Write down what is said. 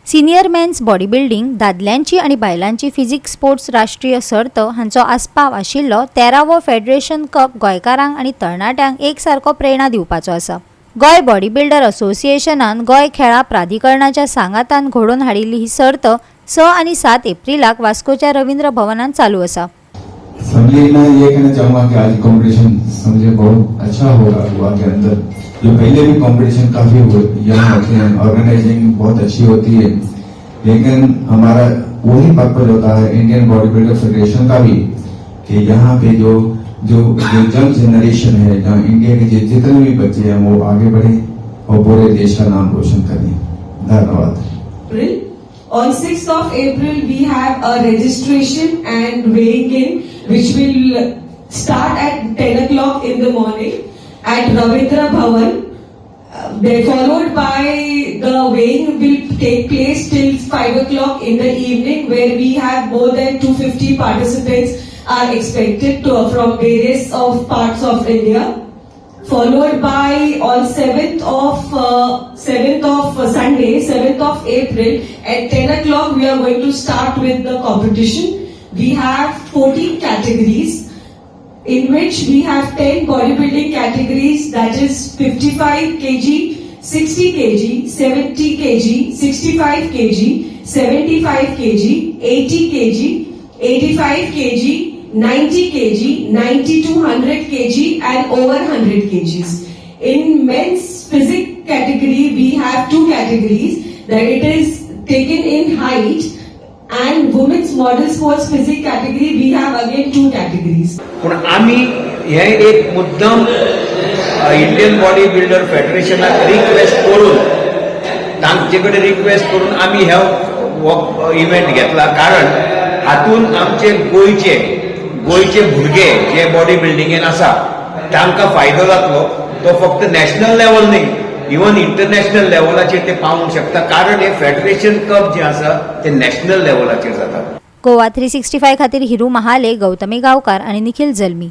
Senior mains body building दादल्यांची आणि बायलांची physics sports राष्ट्रीय सर्त हांचो आस्पाव आशिल्लो 13वो फेडरेशन कप गोंयकारांक आणि तरणाट्यांक एक सारको प्रेरणा दिवपाचो आसा। गोंय बॉडी बिल्डर असोसिएशनान गोंय खेळा प्राधिकरणाच्या सांगातान घडोवन हाडिल्ली ही सर्त 6 आणि 7 एप्रिलाक वास्कोच्या रवींद्र भवनात चालू आसा। फैमिली मैं ये कहना चाहूँगा कि आज कंपटीशन समझे बहुत अच्छा हुआ के अंदर जो पहले भी कंपटीशन काफी यंग होते हैं, ऑर्गेनाइजिंग बहुत अच्छी होती है, लेकिन हमारा वही पर्पज होता है इंडियन बॉडी बिल्डर फेडरेशन का भी कि यहाँ पे जो यंग जनरेशन है, जहाँ इंडिया के जितने भी बच्चे हैं वो आगे बढ़े और पूरे देश का नाम रोशन करें। धन्यवाद। On 6th of April, we have a registration and weighing in, which will start at 10 o'clock in the morning at Ravindra Bhavan. Followed by the weighing will take place till 5 o'clock in the evening, where we have more than 250 participants are expected from various parts of India. Followed by on 7th of Sunday, 7th of April at 10 o'clock we are going to start with the competition. We have 14 categories in which we have 10 bodybuilding categories, that is 55 kg, 60 kg, 70 kg, 65 kg, 75 kg, 80 kg, 85 kg, 90 kg, 90 to 100 kg and over 100 kgs. In men's physique category, we have two categories, that it is taken in height, and women's model sports physique category, we have again two categories. पण आम्ही हे एक मुद्दाम Indian body builder फेडरेशनाक request करून तांचेकडे request करून आम्ही हे event घेतला, कारण हातून आमचे गोयचे भुरगे जे बॉडी बिल्डिंगेन आसा तांकां फायदो जातलो। तो फक्त नॅशनल लेवल न्ही, इवन इंटरनॅशनल लेवलाचेर ते पावूंक शकता, कारण हे फेडरेशन कप जे आसा ते नॅशनल लेवलाचेर जाता। गोवा 365 खातीर हिरू महाले, गौतमी गांवकार आणि निखिल जल्मी।